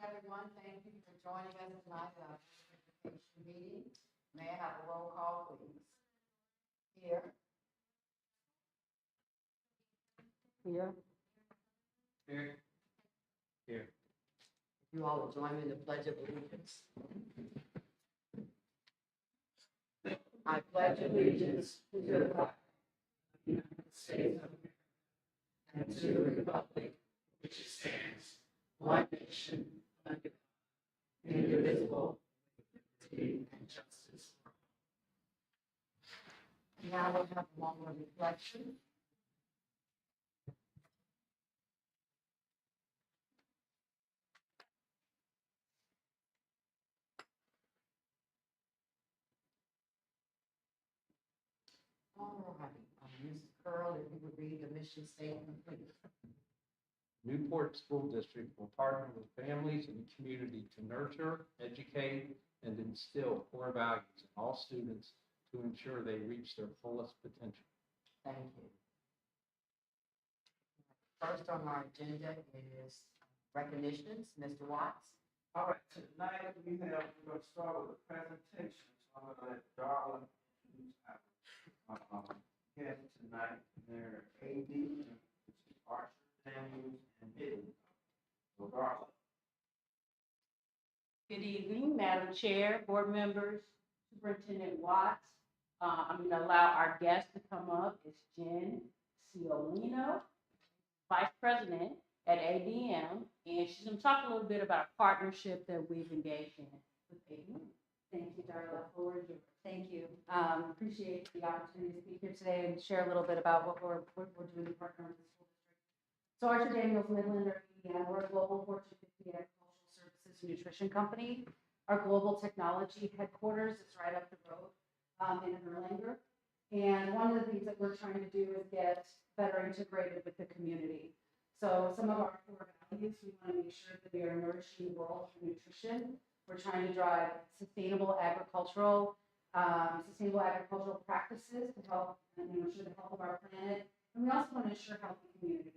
everyone. Thank you for joining us tonight at our education meeting. May I have a roll call, please? Here. Here. Here. Here. If you all will join me in the Pledge of Allegiance. I pledge allegiance to the flag of the United States of America and to the republic which stands one nation under God, indivisible, with liberty and justice for all. Now we'll have a moment of reflection. All right, Mr. Curl, if you would read the mission statement, please. Newport School District will partner with families and community to nurture, educate, and instill core values in all students to ensure they reach their fullest potential. Thank you. First on our agenda is recognitions. Mr. Watts. All right, tonight we're going to start with a presentation. So I'm going to let Darla introduce our guest tonight. They're AD, which is Archer, Samuels, and Hidden. So Darla. Good evening, Madam Chair, board members, Superintendent Watts. I'm going to allow our guest to come up. It's Jen Ciolino, Vice President at ADM, and she's going to talk a little bit about a partnership that we've engaged in with ADM. Thank you, Darla. Floor is yours. Thank you. Appreciate the opportunity to speak here today and share a little bit about what we're doing to partner with the school district. So Archer Daniels Midland, or ADM, we're a global Fortune 50 agricultural services and nutrition company. Our global technology headquarters is right up the road in Erlanger. And one of the things that we're trying to do is get better integrated with the community. So some of our core values, we want to make sure that we are nourishing the world through nutrition. We're trying to drive sustainable agricultural practices to help ensure the health of our planet. And we also want to ensure healthy communities.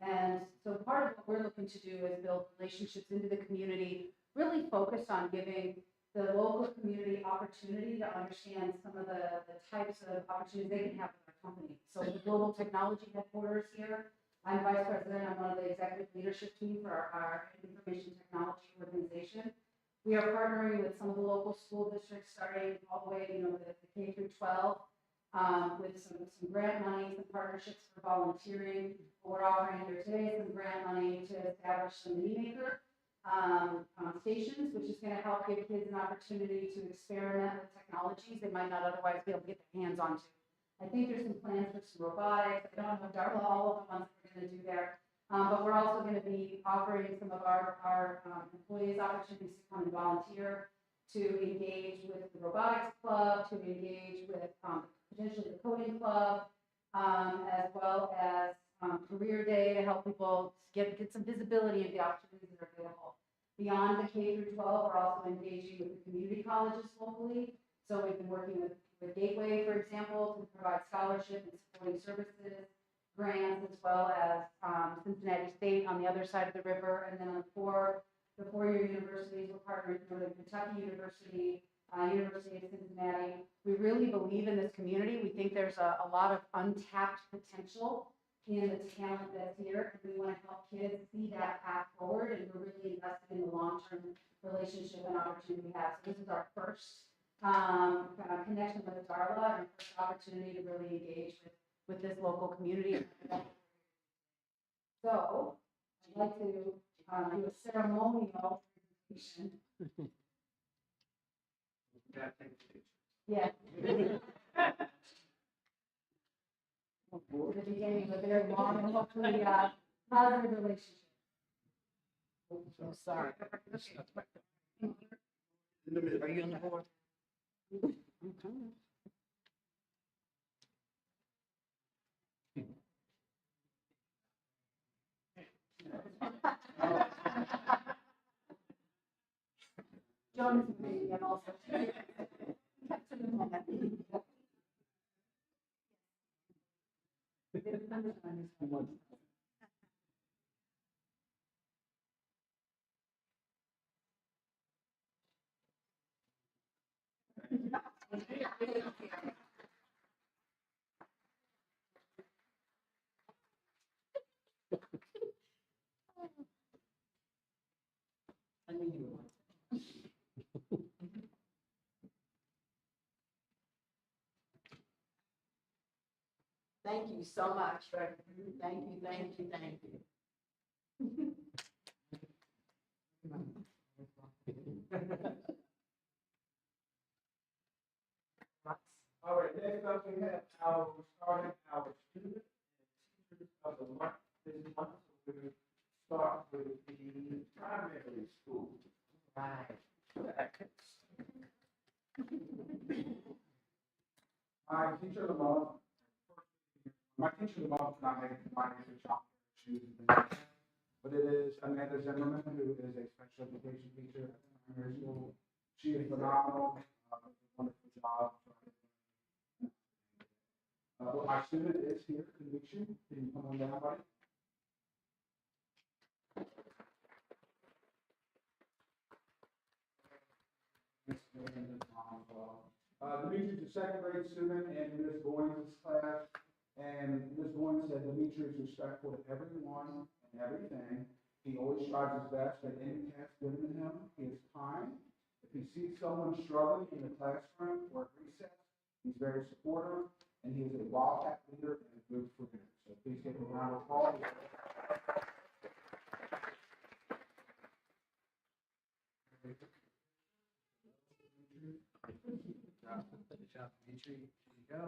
And so part of what we're looking to do is build relationships into the community, really focused on giving the local community opportunity to understand some of the types of opportunities they can have with our company. So the global technology headquarters here, I'm vice president. I'm one of the executive leadership team for our information technology organization. We are partnering with some of the local school districts, starting all the way, the K through 12, with some grant money, some partnerships for volunteering. We're offering here today some grant money to establish some mini maker stations, which is going to help give kids an opportunity to experiment with technologies they might not otherwise be able to get their hands onto. I think there's some plans for some robotics. I don't know, Darla, all of the ones that we're going to do there. But we're also going to be offering some of our employees opportunities to come and volunteer, to engage with the robotics club, to engage with potentially the coding club, as well as career day to help people get some visibility of the opportunities that are available. Beyond the K through 12, we're also engaging with the community colleges locally. So we've been working with Gateway, for example, to provide scholarship and supporting services, grants, as well as Cincinnati State on the other side of the river. And then on the four-year universities, we're partnering with Northern Kentucky University, University of Cincinnati. We really believe in this community. We think there's a lot of untapped potential in the talent that's here, and we want to help kids see that path forward, and we're really invested in the long-term relationship and opportunity we have. So this is our first connection with Darla, and first opportunity to really engage with this local community. So I'd like to do a ceremonial presentation. Yeah. The beginning of a very long and hopefully positive relationship. I'm sorry. Are you on the board? Okay. John is amazing and also. you so much. Thank you, thank you, thank you. All right, next up we have starting our student and teachers of the month this month. So we're start with the primary school. Right. My teacher of the month, my teacher of the month, not making my name is John, but it is Amanda Zimmerman, who is a special education teacher at the primary school. She is phenomenal, wonderful job. Well, my student is here, Conviction. Can you come on down, buddy? Dimitri's a second grade student in Ms. Boyne's class, and Ms. Boyne said Dimitri is respectful to everyone and everything. He always tries his best at any task given to him. He is kind. If he sees someone struggling in the classroom or at recess, he's very supportive, and he is a wildcat leader and a good friend. So please give him a round of applause. Good job, Dimitri. Here you go.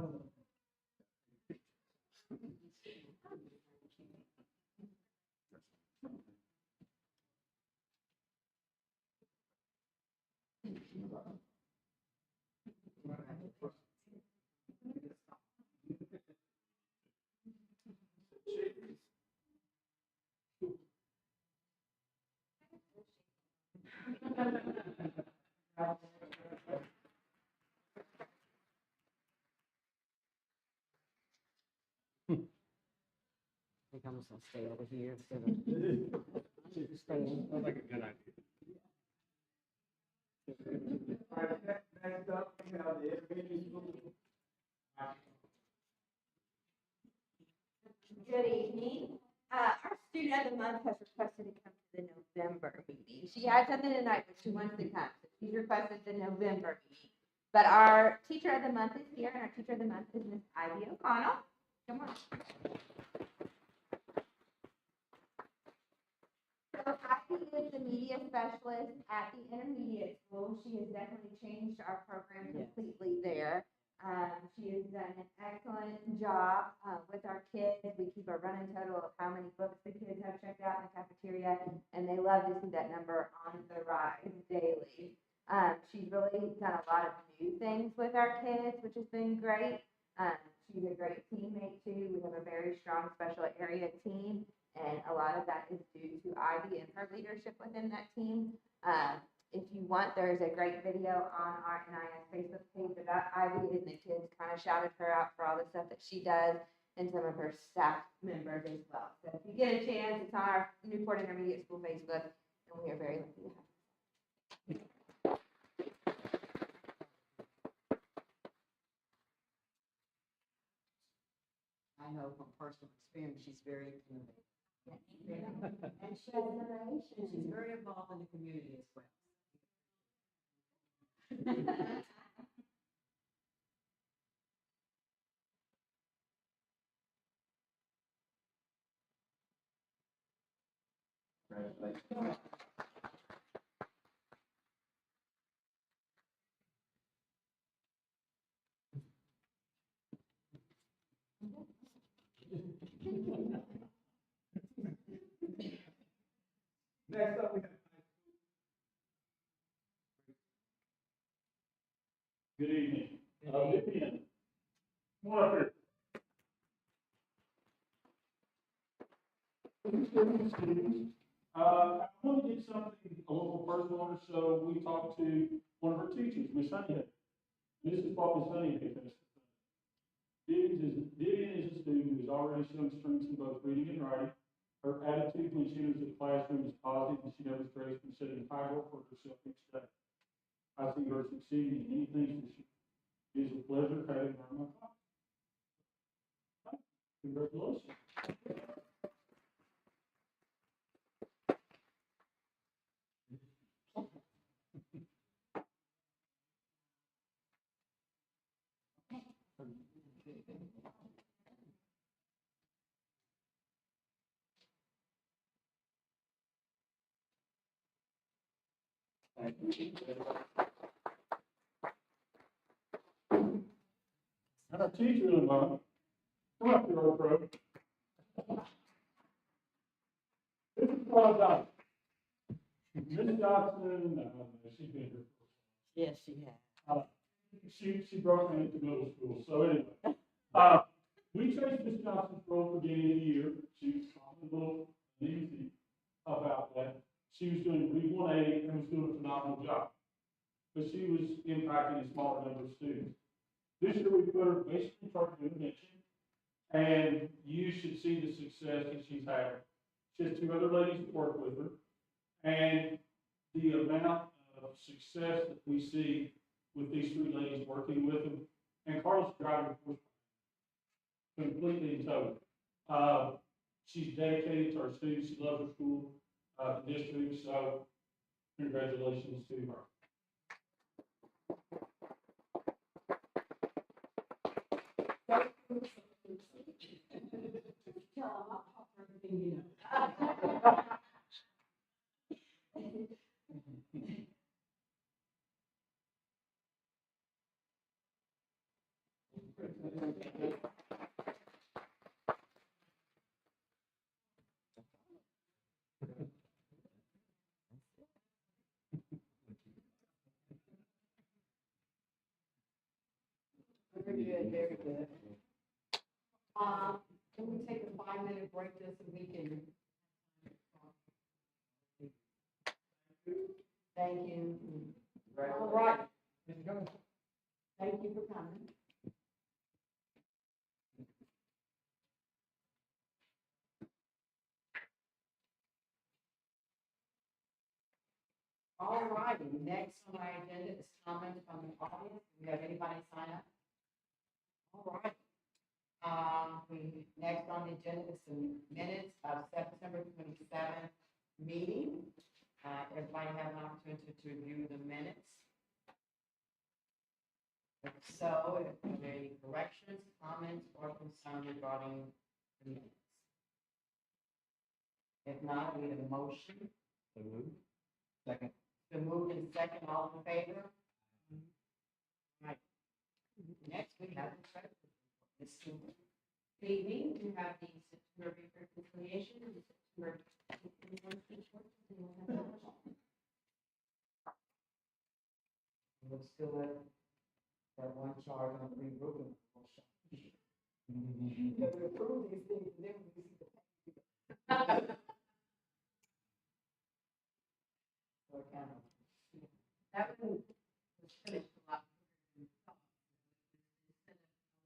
I think I'm just gonna stay over here instead of staying. Sounds like a good idea. All right, next up we have the elementary school. Good evening. Our student of the month has requested to come to the November meeting. She had something tonight, but she wants to come, so she's requested the November meeting. But our teacher of the month is here, and our teacher of the month is Miss Ivy O'Connell. Come on. So Ivy is the media specialist at the intermediate school. She has definitely changed our program completely there. She has done an excellent job with our kids. We keep a running total of how many books the kids have checked out in the cafeteria, and they love to see that number on the rise daily. She's really done a lot of new things with our kids, which has been great. She's a great teammate too. We have a very strong special area team, and a lot of that is due to Ivy and her leadership within that team. If you want, there's a great video on our NIS Facebook page about Ivy, and the kids kind of shouted her out for all the stuff that she does, and some of her staff members as well. So if you get a chance, it's on our Newport Intermediate School Facebook, and we are very lucky to have her. I know from personal experience, she's very innovative. And she has innovation. And she's very involved in the community as well. Congratulations. Next up we have. Good evening. Vivian, come on up here. I want to get something a little personal, so we talked to one of her teachers, Miss Honeyhead. This is what Miss Honeyhead has to say. Vivian is a student who has already shown strengths in both reading and writing. Her attitude when she enters the classroom is positive, and she demonstrates and setting high goal for herself each day. I see her succeeding in anything that she. It is a pleasure having her in my class. Congratulations. Our teacher in a moment. Come up here, old pro. This is Carl Johnson. Miss Johnson, she's been here. Yes, she has. She brought me into middle school, so anyway. We traced Miss Johnson's role beginning of the year. She was a little uneasy about that. She was doing read 1A and was doing a phenomenal job. But she was impacting a smaller number of students. This year we put her basically in charge of intervention, and you should see the success that she's had. She has 2 other ladies that work with her, and the amount of success that we see with these 3 ladies working with them, and Carla's driving force completely and totally. She's dedicated to our students. She loves her school, the district, so congratulations to her. Very good, very good. Can we take a 5-minute break just so we can? Thank you. All right. Thank you for coming. All righty, next on our agenda is comments from the audience. Do we have anybody sign up? All right. Next on the agenda is the minutes of September 27th meeting. Everybody have an opportunity to review the minutes. If so, if there are any corrections, comments, or concerns regarding the minutes. If not, we need a motion. Second. The moved and second, all in favor? Right. Next, we have the treasurer. Ms. Stewart. Good evening, we have the September reconciliation and the September. Looks good. That one charge on regrouping. We approve these things and then we see the. So kind of. That one was finished a lot.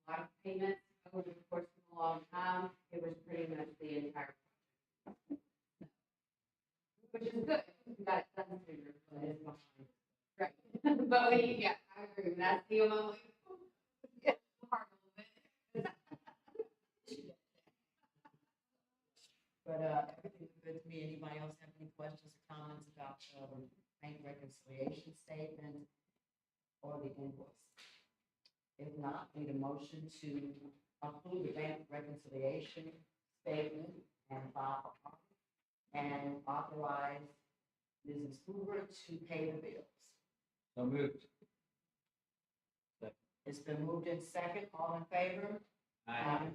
A lot of payments over the course of a long time. It was pretty much the entire. Which is good, we got it done sooner, but it's behind. Right, but I agree, when I see them, I'm like, oh, yeah, hard a little bit. But, everything's good to me. Anybody else have any questions or comments about, bank reconciliation statement or the invoice? If not, need a motion to approve the bank reconciliation statement and file for audit and authorize Mrs. Hoover to pay the bills. So moved. It's been moved in second. All in favor? Aye.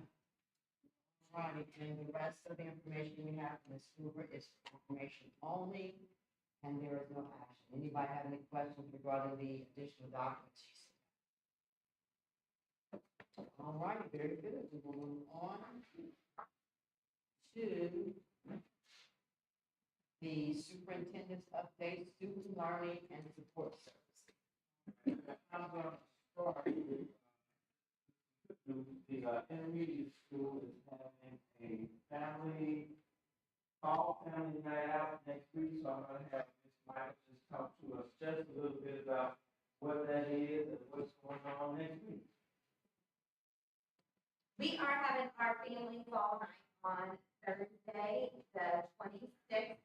Right, and the rest of the information we have from Ms. Hoover is information only, and there is no action. Anybody have any questions regarding the additional documents she sent? All right, very good. We will move on to the superintendent's update, student learning and support service. I'm gonna start with, the intermediate school is having a family night out next week, so I'm gonna have Ms. Michael just talk to us just a little bit about what that is and what's going on next week. We are having our family fall night on Thursday, the 26th.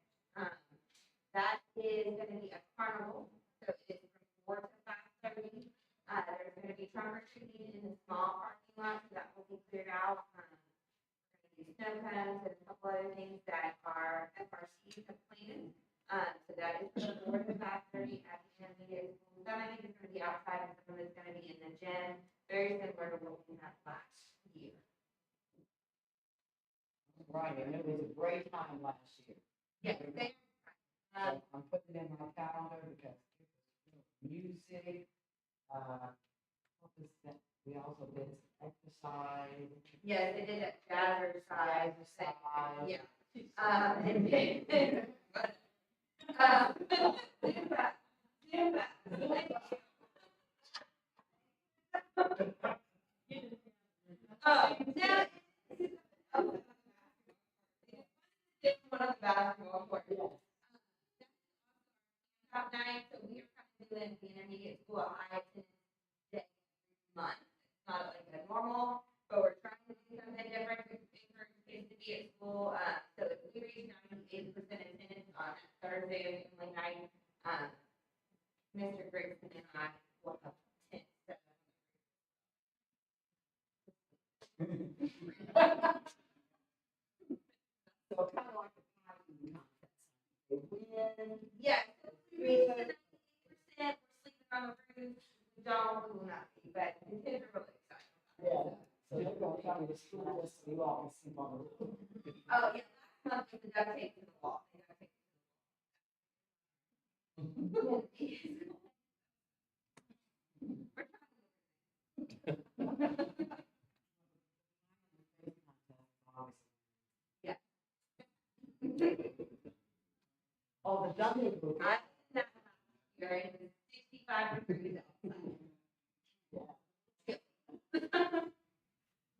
That is going to be a carnival, so it is from 4 to 5:30. There's going to be trunk or treating in the small parking lot, so that will be cleared out. We're going to do snow cones and a couple other things that our FRCs have planned. So that is from 4 to 5:30 at the intermediate school. Some I think is gonna be outside and some is gonna be in the gym, very similar to what we had last year. Right, and it was a great time last year. Yes, they, So I'm putting it in my calendar because it was music, what was that? We also did some exercise. yes, they did that jazzercise. Exercise. Yeah. And then, Zumba. Now, it's one of the basketball court. Top night, so we are kind of doing the intermediate school at high attendance day every month. It's not like a normal, but we're trying to do something different to encourage kids to be at school. So if we reach 98% attendance on that Thursday of family night, Mr. Grigson and I will have 10. So kind of like a party contest. They win. Yes, if we reach the 98%, we're sleeping on the roof. We don't, we will not be, but the kids are really excited. Yeah. So they're gonna come to the school just so you all can sleep on the roof. Oh, yeah, last month was the duct tape to the wall. They duct taped to the wall. Yeah. Oh, the dummy group. I was in that house here, and it was 65 degrees outside.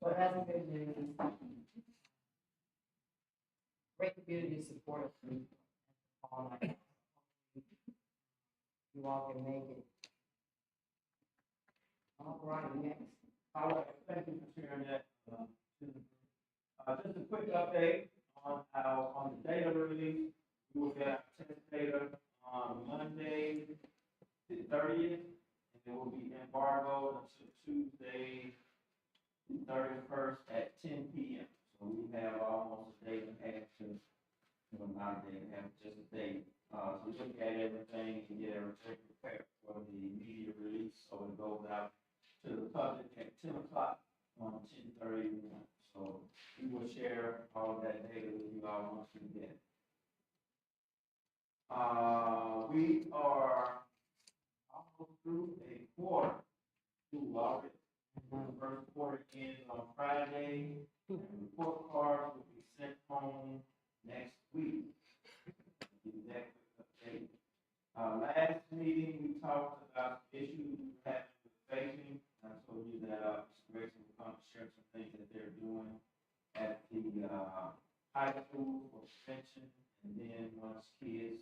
But it hasn't been news. Great community support. All night. You all can make it. All right, next. All right, thank you for sharing that. Just a quick update on the data release. We will get our test data on Monday, the 30th, and it will be embargoed until Tuesday, the 31st at 10 p.m. So we have almost a day and a half to, not a day and a half, just a day, to look at everything and get everything prepared for the media release. So it goes out to the public at 10 o'clock on 10/31. So we will share all of that data with you all once we get it. We are almost through a quarter through already. The first quarter ends on Friday, and report cards will be sent home next week. Give you that quick update. Last meeting, we talked about issues we had with vaping. I told you that, Mr. Grayson will come share some things that they're doing at the, high school for prevention. And then once kids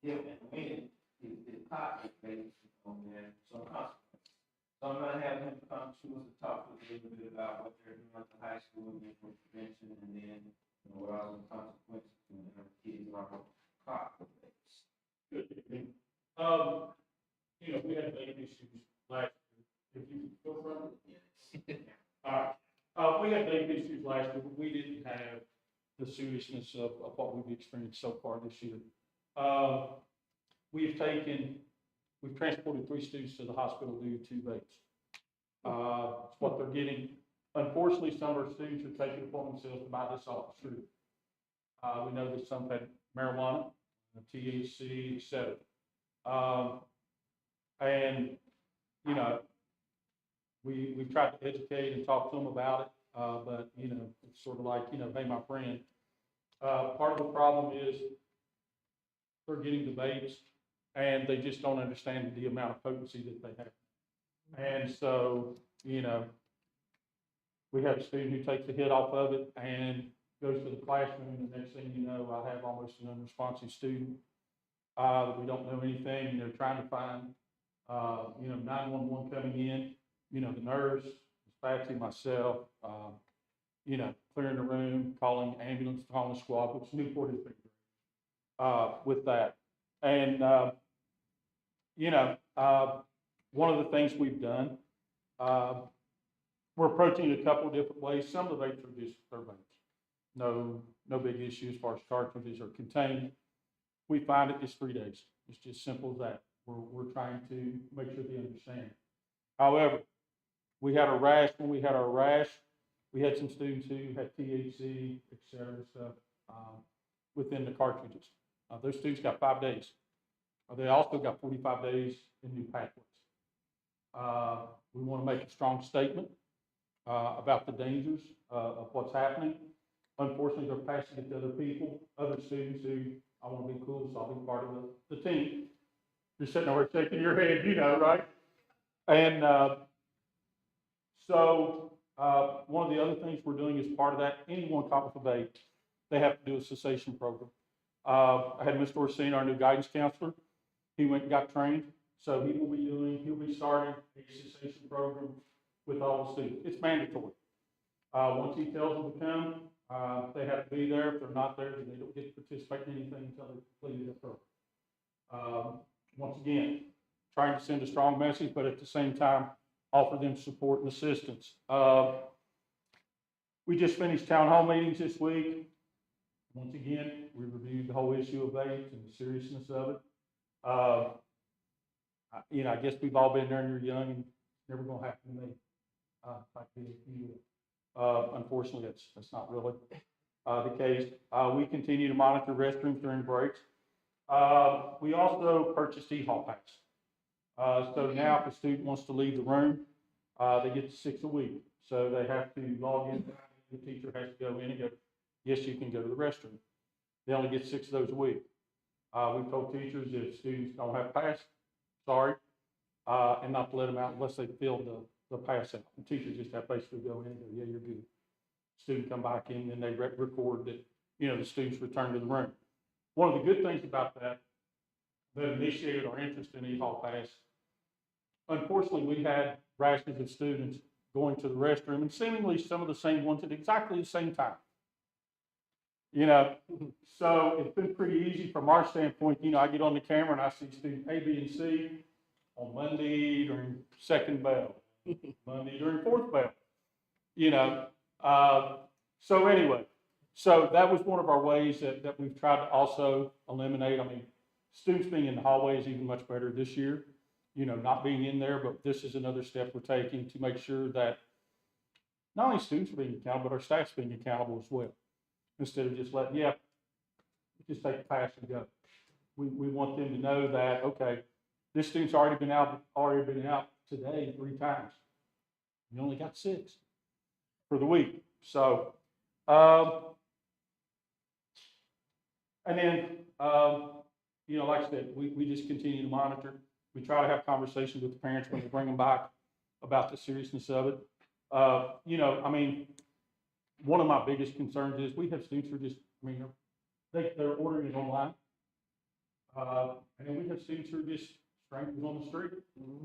give and win, the pot vaping on there, some consequences. So I'm gonna have him come to us and talk to us a little bit about what they're doing at the high school again for prevention, and then, what are some consequences when the kids are caught with vapes. Good. We had vape issues last year. If you go from it. We had vape issues last year, but we didn't have the seriousness of what we've experienced so far this year. We've transported 3 students to the hospital due to vapes. It's what they're getting. Unfortunately, some of our students are taking it upon themselves to buy this off the street. We know that some had marijuana, THC, et cetera. And, we've tried to educate and talk to them about it, but, it's sort of like, hey, my friend, part of the problem is they're getting the vapes and they just don't understand the amount of potency that they have. And so, we have a student who takes a hit off of it and goes to the classroom, and the next thing you know, I have almost an unresponsive student, that we don't know anything, trying to find, 911 coming in, the nurse, Patsy, myself, clearing the room, calling ambulance, calling the squad, which Newport has been great, with that. And, one of the things we've done, we're approaching it a couple of different ways. Some of the vapes are just, they're vapes. No big issue as far as cartridges are contained. we find it's 3 days. It's just simple as that. We're trying to make sure they understand. However, we had a rash. When we had our rash, we had some students who had THC, et cetera, stuff within the cartridges. Those students got 5 days. They also got 45 days in new pathways. We want to make a strong statement about the dangers of what's happening. Unfortunately, they're passing it to other people, other students who, I want to be cool, so I'll be part of the team. You're sitting over shaking your head, you know, right? And so one of the other things we're doing as part of that, anyone caught with a vape, they have to do a cessation program. I had Mr. Orsino, our new guidance counselor. He went and got trained. So he'll be starting a cessation program with all the students. It's mandatory. Once he tells them to come, they have to be there. If they're not there, then they don't get to participate in anything until they've completed the program. Once again, trying to send a strong message, but at the same time, offer them support and assistance. We just finished town hall meetings this week. Once again, we reviewed the whole issue of vapes and the seriousness of it. You know, I guess we've all been there and you're young and it's never going to happen to me. Like you will. Unfortunately, that's not really the case. We continue to monitor restrooms during breaks. We also purchased e-hall pass. So now if a student wants to leave the room, they get 6 a week. So they have to log in. The teacher has to go in and go, yes, you can go to the restroom. They only get 6 of those a week. We've told teachers if students don't have pass, sorry, and not to let them out unless they fill the pass out. The teachers just have basically go in and go, yeah, you're good. Student come back in and they record that, you know, the students return to the room. One of the good things about that initiated our interest in e-hall pass. Unfortunately, we had rashes of students going to the restroom and seemingly some of the same ones at exactly the same time. You know, so it's been pretty easy from our standpoint. You know, I get on the camera and I see student A, B, and C on Monday during second bell, Monday during fourth bell, you know. So anyway, so that was one of our ways that we've tried to also eliminate. I mean, students being in the hallway is even much better this year, you know, not being in there, but this is another step we're taking to make sure that not only students are being accountable, but our staff's being accountable as well. Instead of just letting, yeah, just take the pass and go. We want them to know that, okay, this student's already been out today 3 times. You only got 6 for the week. So, and then, you know, like I said, we just continue to monitor. We try to have conversations with the parents when we bring them back about the seriousness of it. You know, I mean, one of my biggest concerns is we have students who are just, I mean, they're ordering it online. And then we have students who are just strangers on the street.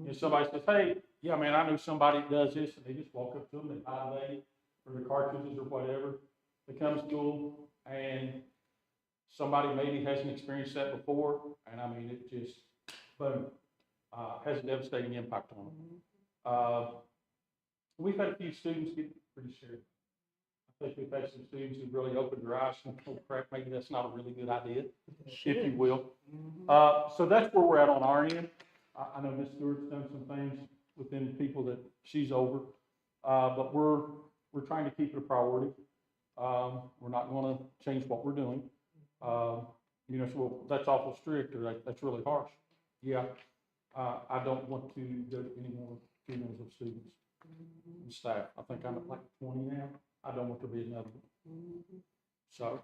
And somebody says, hey, yeah, man, I know somebody that does this, and they just walk up to them, they buy vape or the cartridges or whatever. They come to school, and somebody maybe hasn't experienced that before, and I mean, it just, boom, has a devastating impact on them. We've had a few students get pretty scared. I think we've had some students who really opened their eyes and, oh crap, maybe that's not a really good idea, if you will. So that's where we're at on our end. I know Ms. Stewart's done some things within the people that she's over, but we're trying to keep it a priority. We're not going to change what we're doing. You know, so, well, that's awful strict, or that's really harsh. Yeah, I don't want to go to any more funerals of students and staff. I think I'm at like 20 now. I don't want to be another one. So,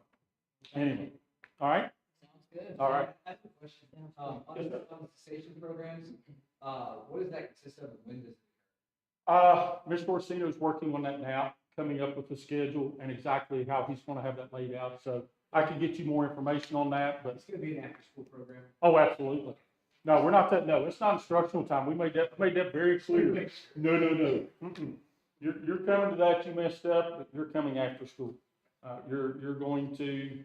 anyway, all right. Sounds good. All right. I have a question. On the cessation programs, what does that consist of and when does it? Mr. Orsino is working on that now, coming up with the schedule and exactly how he's going to have that laid out. So I can get you more information on that, but It's going to be an after-school program. oh, absolutely. No, we're not that. No, it's not instructional time. We made that very clear. No. Mm-mm. You're coming to that. You messed up, but you're coming after school. You're going to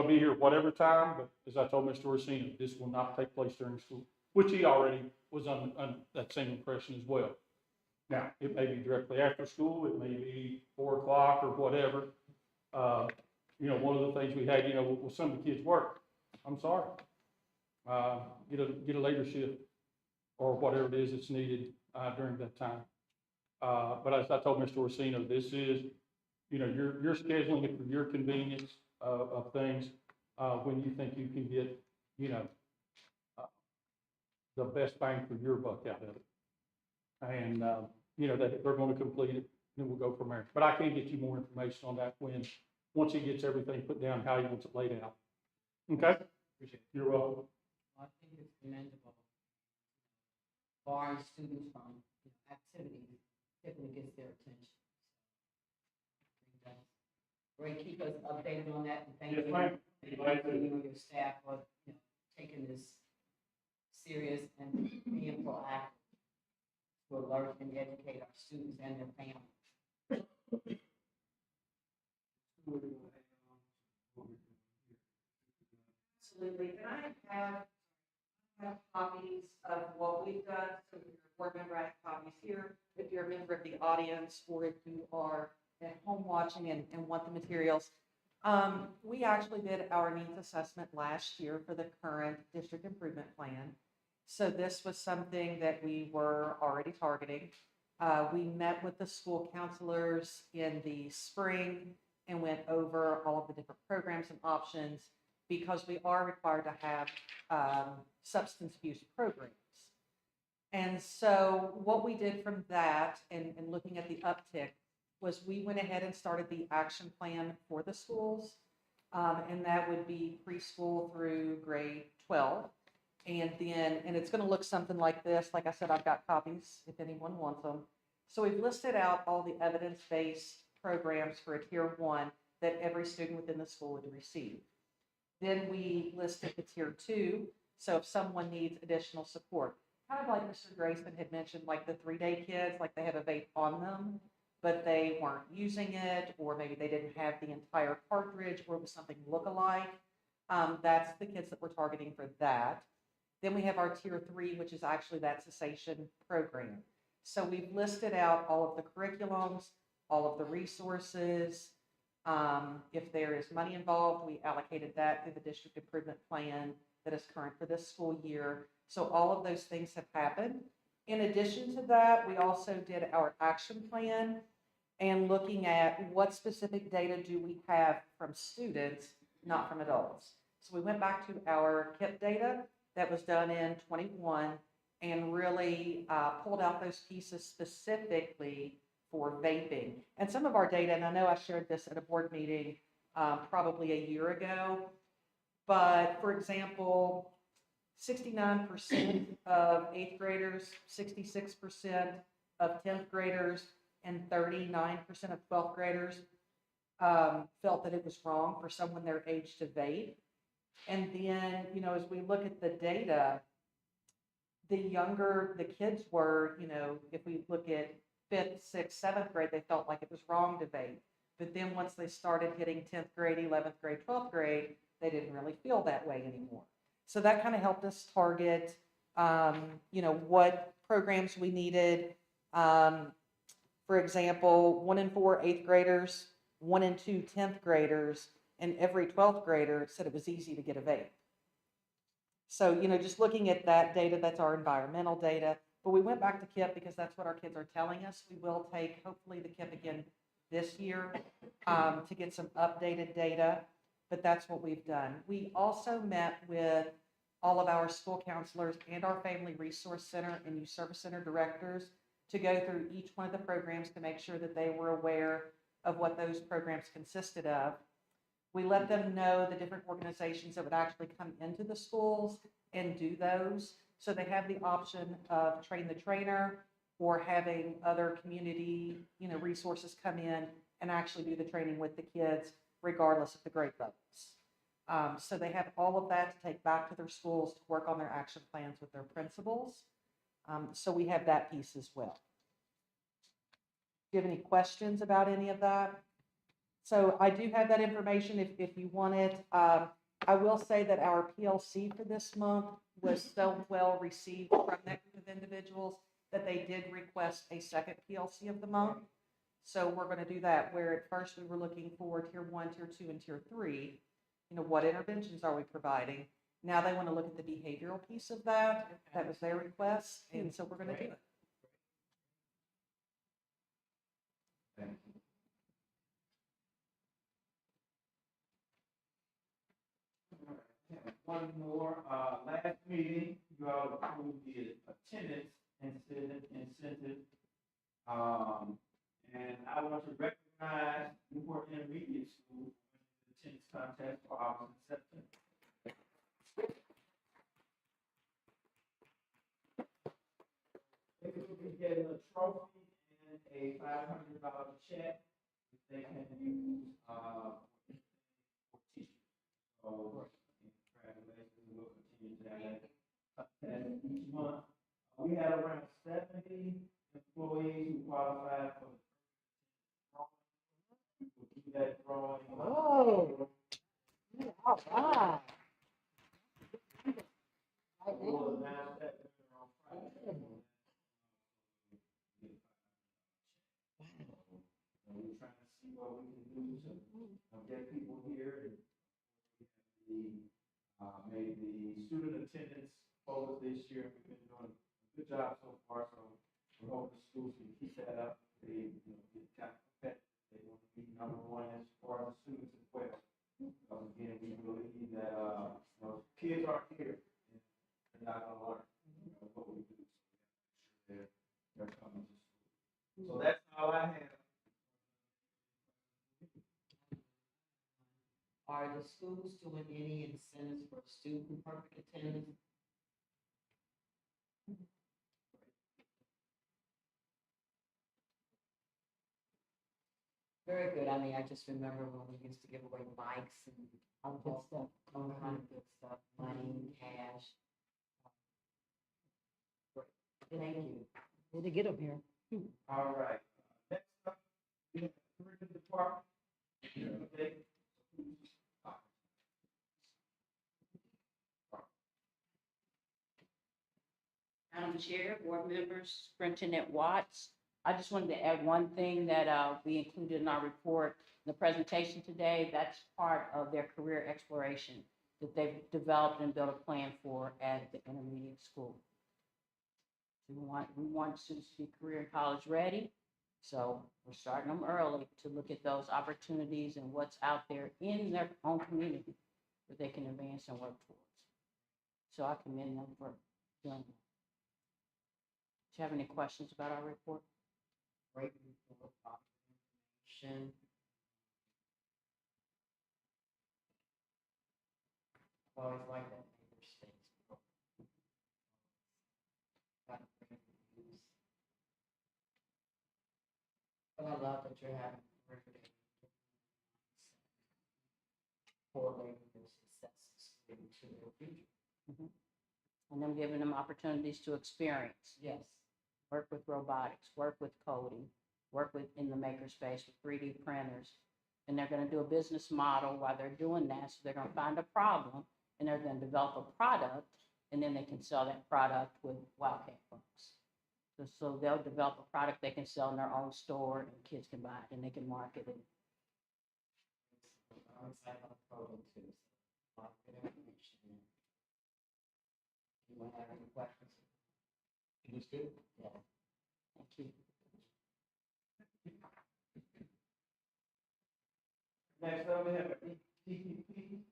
be here whatever time. But as I told Mr. Orsino, this will not take place during school, which he already was on that same impression as well. Now, it may be directly after school. It may be 4 o'clock or whatever. You know, one of the things we had, you know, well, some of the kids work. I'm sorry. Get a later shift or whatever it is that's needed, during that time. But as I told Mr. Orsino, this is, you're scheduling it for your convenience of things, when you think you can get, uh, the best bang for your buck out of it. And, that they're gonna complete it, then we'll go from there. But I can get you more information on that once he gets everything put down, how he wants it laid out. Okay? Appreciate it. You're welcome. I think it's commendable. Barring students from activities typically gets their attention. I think that's great. Keep us updated on that, and thank Yes, you. ma'am. Thank you and your staff for, taking this serious and being proactive to alert and educate our students and their families. Absolutely, and I have copies of what we've done, so if you're a board member, I have copies here. If you're a member of the audience, or if you are at home watching and want the materials. We actually did our needs assessment last year for the current district improvement plan. So this was something that we were already targeting. We met with the school counselors in the spring and went over all of the different programs and options, because we are required to have substance abuse programs. And so what we did from that, and looking at the uptick, was we went ahead and started the action plan for the schools. And that would be preschool through grade 12. And it's going to look something like this. Like I said, I've got copies if anyone wants them. So we've listed out all the evidence-based programs for a tier 1 that every student within the school would receive. Then we listed the tier 2. So if someone needs additional support, kind of like Mr. Grayson had mentioned, like the 3-day kids, like they have a vape on them, but they weren't using it, or maybe they didn't have the entire cartridge, or it was something look-alike. That's the kids that we're targeting for that. Then we have our tier 3, which is actually that cessation program. So we've listed out all of the curriculums, all of the resources. If there is money involved, we allocated that through the district improvement plan that is current for this school year. So all of those things have happened. In addition to that, we also did our action plan and looking at what specific data do we have from students, not from adults. So we went back to our KIP data that was done in 21 and really pulled out those pieces specifically for vaping. And some of our data, and I know I shared this at a board meeting probably a year ago, but for example, 69% of 8th graders, 66% of 10th graders, and 39% of 12th graders felt that it was wrong for someone their age to vape. And then, as we look at the data, the younger the kids were, if we look at 5th, 6th, 7th grade, they felt like it was wrong to vape. But then once they started hitting 10th grade, 11th grade, 12th grade, they didn't really feel that way anymore. So that kind of helped us target, what programs we needed. For example, 1 in 4 8th graders, 1 in 2 10th graders, and every 12th grader said it was easy to get a vape. So, just looking at that data, that's our environmental data. But we went back to KIP because that's what our kids are telling us. We will take, hopefully, the KIP again this year to get some updated data. But that's what we've done. We also met with all of our school counselors and our Family Resource Center and Youth Service Center directors to go through each one of the programs to make sure that they were aware of what those programs consisted of. We let them know the different organizations that would actually come into the schools and do those. So they have the option of train the trainer or having other community, resources come in and actually do the training with the kids, regardless of the grade levels. So they have all of that to take back to their schools to work on their action plans with their principals. So we have that piece as well. Do you have any questions about any of that? So I do have that information if you want it. I will say that our PLC for this month was so well received from that group of individuals that they did request a second PLC of the month. So we're going to do that, where at first we were looking for tier 1, tier 2, and tier 3. What interventions are we providing? Now they want to look at the behavioral piece of that. That was their request, and so we're going to do it. Thank you. One more, last meeting, you all approved the attendance incentive. And I want to recognize Newport Intermediate School for the attendance contest for August and September. They will be getting a trophy and a $500 check that they can use, for teachers. So, congratulations, we'll continue to have that each month. We had around 70 employees who qualified for the we'll do that drawing. Oh. All right. We'll announce that on Friday. And we're trying to see what we can do to get people here and made the student attendance focus this year. We've been doing a good job so far, so we're hoping the schools can keep that up. They, get kind of competitive. They want to be number one as far as the students as well. Again, we believe that, kids aren't here. They're not gonna learn, what we do. So they're coming to school. So that's all I have. Are the schools doing any incentives for student perfect attendance? Very good. I mean, I just remember when we used to give away bikes and all good stuff, all kind of good stuff, money, cash. Great. Thank you. Way to get up here. All right. Next up, we have the curriculum department. Okay. Madam Chair, board members, Superintendent Watts, I just wanted to add one thing that we included in our report, the presentation today. That's part of their career exploration that they've developed and built a plan for at the intermediate school. We want students to be career and college ready, so we're starting them early to look at those opportunities and what's out there in their own community that they can advance and work towards. So I commend them for doing that. Do you have any questions about our report? Great report, information. I've always liked that neighbor states. Got to bring reviews. But I love that you're having curriculum correlating their successes into their future. And then giving them opportunities to experience, Yes. work with robotics, work with coding, work with in the makerspace with 3D printers. And they're going to do a business model while they're doing that. So they're going to find a problem and they're going to develop a product, and then they can sell that product with Wildcat funds. So they'll develop a product they can sell in their own store, and kids can buy it and they can market it. I'm excited about the program too. So, a lot of good information in there. Anyone have any questions? It was good. Yeah. Thank you. Next up, we have a DPP.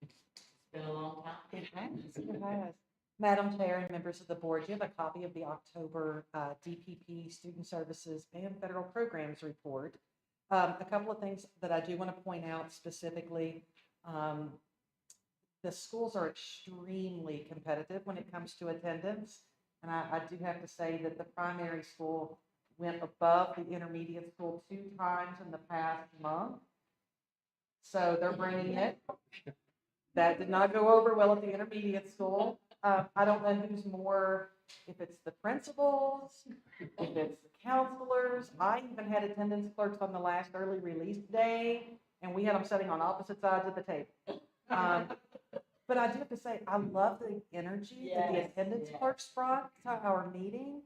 It's been a long time. It has. Madam Chair and members of the board, you have a copy of the October DPP Student Services and Federal Programs Report. A couple of things that I do want to point out specifically. The schools are extremely competitive when it comes to attendance. And I do have to say that the primary school went above the intermediate school 2 times in the past month. So they're bringing it. That did not go over well at the intermediate school. I don't know who's more, if it's the principals, if it's the counselors. I even had attendance clerks on the last early release day, and we had them sitting on opposite sides of the table. But I do have to say, I love the energy that the attendance clerks brought to our meeting.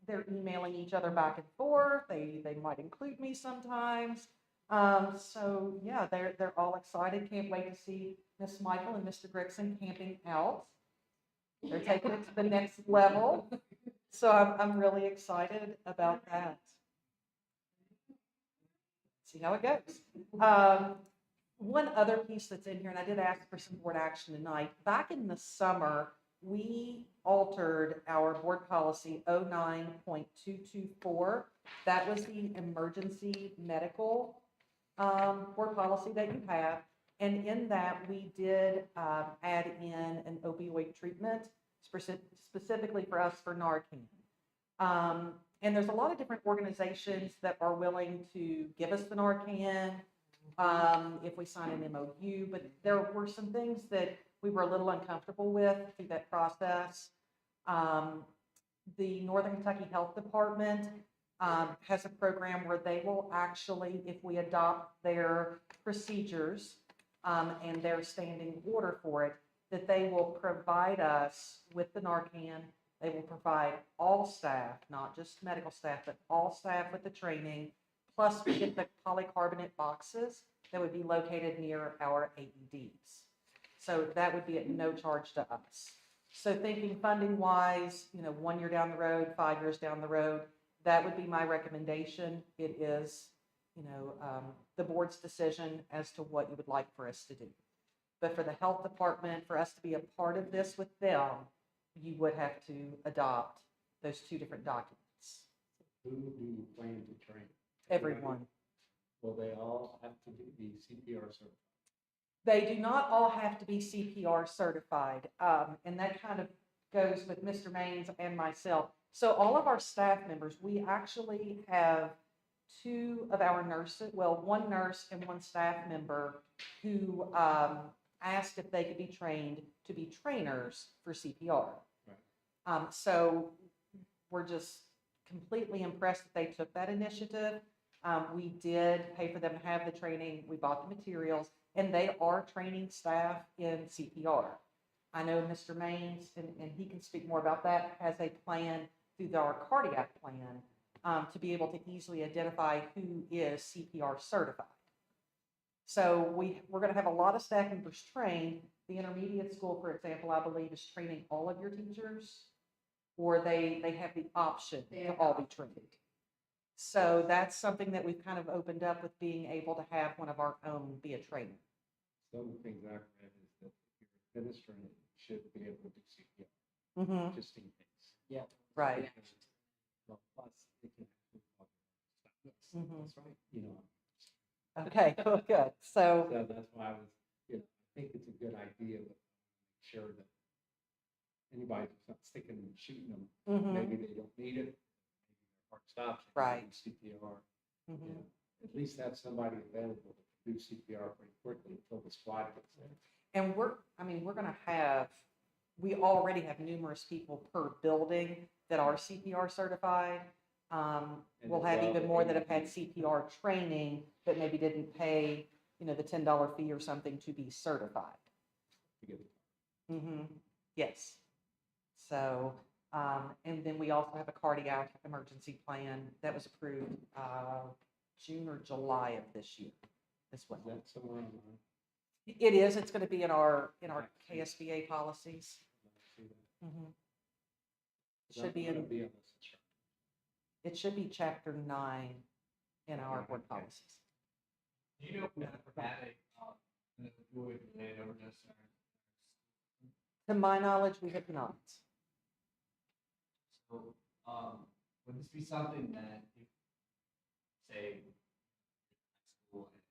They're emailing each other back and forth. They might include me sometimes. So yeah, they're all excited. Can't wait to see Miss Michael and Mr. Gregson camping out. They're taking it to the next level. So I'm really excited about that. See how it goes. One other piece that's in here, and I did ask for some board action tonight. Back in the summer, we altered our board policy 09.224. That was the emergency medical board policy that you have. And in that, we did add in an opioid treatment specifically for us for Narcan. And there's a lot of different organizations that are willing to give us the Narcan if we sign an MOU, but there were some things that we were a little uncomfortable with through that process. The Northern Kentucky Health Department has a program where they will actually, if we adopt their procedures and their standing order for it, that they will provide us with the Narcan. They will provide all staff, not just medical staff, but all staff with the training. Plus, we get the polycarbonate boxes that would be located near our AEDs. So that would be at no charge to us. So thinking funding wise, 1 year down the road, 5 years down the road, that would be my recommendation. It is, the board's decision as to what you would like for us to do. But for the health department, for us to be a part of this with them, you would have to adopt those two different documents. Who do you plan to train? Everyone. Will they all have to be CPR certified? They do not all have to be CPR certified. And that kind of goes with Mr. Maines and myself. So all of our staff members, we actually have two of our nurses, well, one nurse and one staff member who asked if they could be trained to be trainers for CPR. Right. So we're just completely impressed that they took that initiative. We did pay for them to have the training. We bought the materials, and they are training staff in CPR. I know Mr. Maines, and he can speak more about that, has a plan through our cardiac plan to be able to easily identify who is CPR certified. So we're going to have a lot of staff members trained. The intermediate school, for example, I believe is training all of your teachers, or they have the option to all be trained. So that's something that we've kind of opened up with being able to have one of our own be a trainer. Some of the things I've read is that if you're administering it, you should be able to do CPR, Mm-hmm. just in case. Yeah. Right. Well, plus, it can actually cause stuff. Mhm. That's right. Okay, good. So, So that's why I was, I think it's a good idea, but make sure that anybody who's not sticking and shooting them, mhm, maybe they don't need it. Maybe their heart stops. they Right. need CPR. mhm. At least have somebody available to do CPR pretty quickly until the squad gets there. And we're going to have, we already have numerous people per building that are CPR certified. And We'll as have well, even the more that have had AEDs. CPR training, but maybe didn't pay, the $10 fee or something to be certified. To get the Yes. So, and then we also have a cardiac emergency plan that was approved June or July of this year as well. Is that somewhere online? It is. It's going to be in our KSBA policies. See that? Mhm. It Is should be that gonna in. be on this instruction? It should be chapter 9 in our board Okay. policies. Do you know if we ever had an opioid related overdose or? To my knowledge, we have not. So, would this be something that if, say, high school and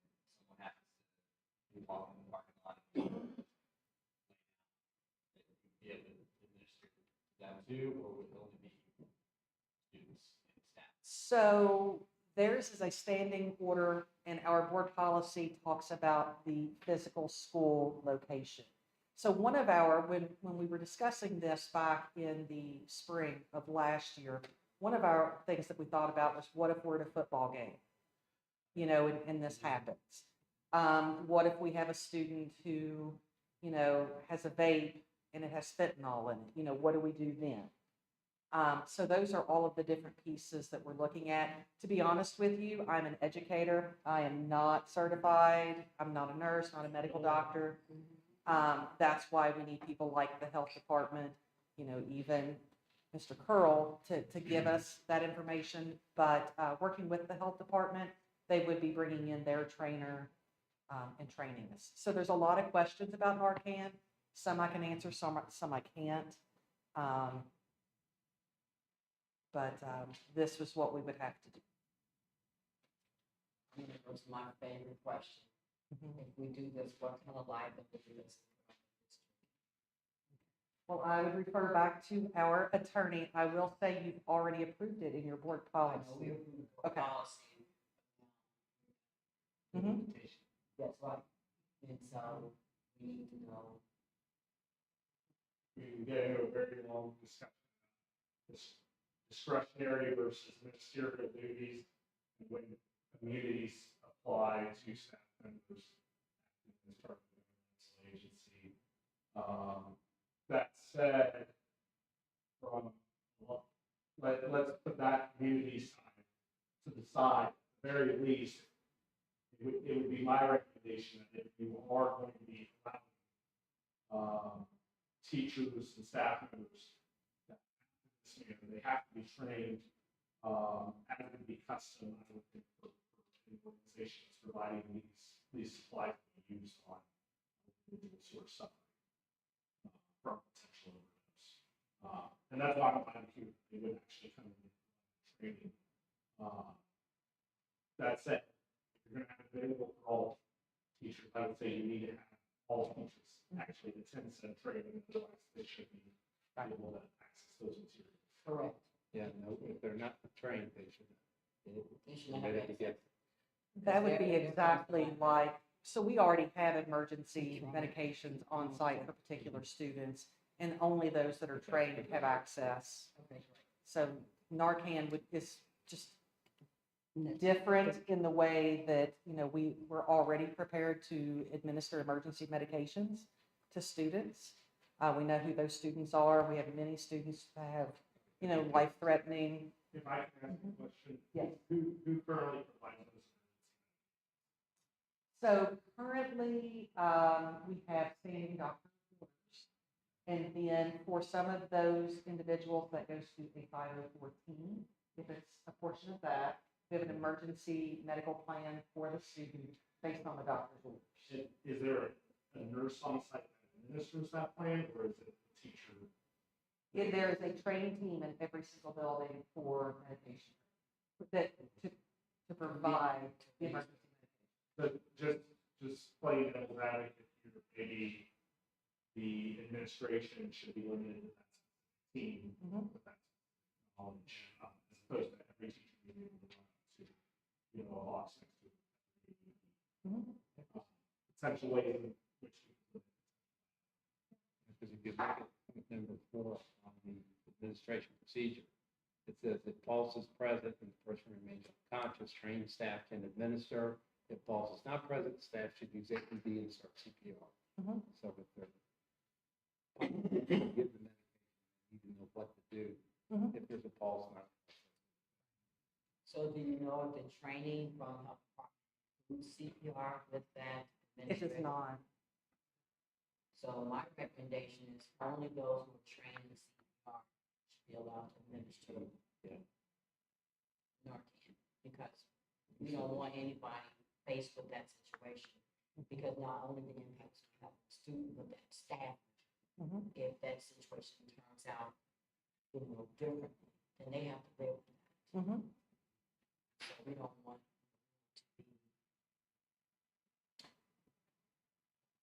someone happens to be walking in the parking lot and lay down, that you'd be able to administer them too, or would it only be students and staff? So theirs is a standing order, and our board policy talks about the physical school location. So one of our, when we were discussing this back in the spring of last year, one of our things that we thought about was, what if we're at a football game, and this happens? What if we have a student who, has a vape and it has fentanyl in it? What do we do then? So those are all of the different pieces that we're looking at. To be honest with you, I'm an educator. I am not certified. I'm not a nurse, not a medical doctor. That's why we need people like the health department, even Mr. Curl to give us that information. But working with the health department, they would be bringing in their trainer and training us. So there's a lot of questions about Narcan. Some I can answer, some I can't. But this was what we would have to do. I'm gonna go to my favorite question. If we do this, what kind of liability is? Well, I would refer back to our attorney. I will say you've already approved it in your board I policy. know we approve the Okay. policy. Mhm. That's right. And so we need to know. We can get into a very long discussion. This discretionary versus ministerial duties, and when communities apply to staff members as part of the governmental agency. That said, let's put that community side to the side. At the very least, it would be my recommendation that if you are going to be allowing teachers and staff members, they have to be trained, as would be custom, I would think, for organizations providing these supplies to be used on individuals who are suffering from potential overdose. And that's why I'm here. They would actually come in and training. That said, if you're going to have it available for all teachers, I would say you need to have all teachers actually attend said training, otherwise they should be able to access those materials. Correct. Yeah, no, if they're not trained, they should. They should have Ready to access. get. That would be exactly like, so we already have emergency medications on site for particular students, and only those that are trained have access. Okay, So Narcan is just different in the way that, we were already prepared to administer emergency medications to students. We know who those students are. We have many students that have, life-threatening. If I can ask a question, Yes. who currently provides those? So currently, we have standing doctor orders. And then for some of those individuals, that goes to a 504 if it's a portion of that. We have an emergency medical plan for the student based on the doctor's orders. Is there a nurse on site that administers that plan, or is it a teacher? There is a training team in every single building for medication that to provide the emergency medication. But just playing devil's advocate here, maybe the administration should be limited to that team Mhm. with that knowledge, as opposed to every teacher being able to run to, a box next to it. Mhm. Potential ways in which we could Because if you look at point number 4 on the administration procedure, it says if pulse is present and the person remains unconscious, trained staff can administer. If pulse is not present, staff should use AED and start CPR. Mhm. So if they're give the medication, you need to know what to do Mhm. if there's a pulse not. So do you know if the training from health department includes CPR with that? It does administrative? not. So my recommendation is only those who are trained in CPR should be allowed to administer Narcan, because we don't want anybody faced with that situation, because not only the impacts we have on the student, but that staff, Mhm. if that situation turns out, differently, then they have to live with that. Mhm. So we don't want to be,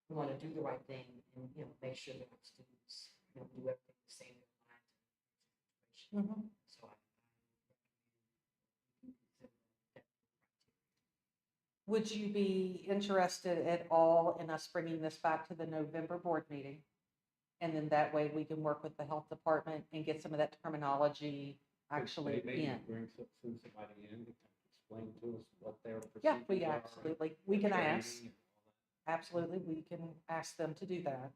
we want to do the right thing and, make sure that our students, do everything to save their lives. Mhm. So I consider that. Would you be interested at all in us bringing this back to the November board meeting? And then that way we can work with the health department and get some of that terminology actually Maybe in. bring send somebody in to explain to us what their Yeah, procedures we are, absolutely, we can training ask, and all that. absolutely, we can ask them to do that.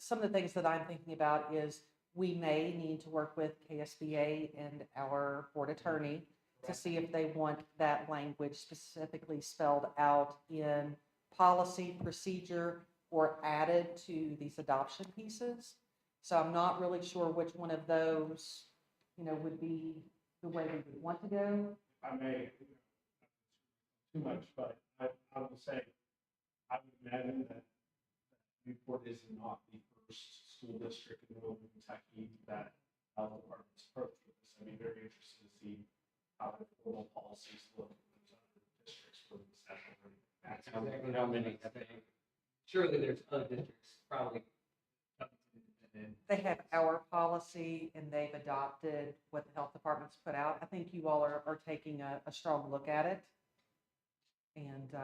Some of the things that I'm thinking about is we may need to work with KSBA and our board attorney to see if they want that language specifically spelled out in policy, procedure, or added to these adoption pieces. So I'm not really sure which one of those, would be the way we would want to go. I may, too much, but I will say, I would imagine that Newport is not the first school district in Northern Kentucky that health departments approach with this. I'd be very interested to see how the formal policies look in those other districts for the session. That's exactly how many have they? Surely there's other districts probably. They have our policy and they've adopted what the health department's put out. I think you all are taking a strong look at it. And,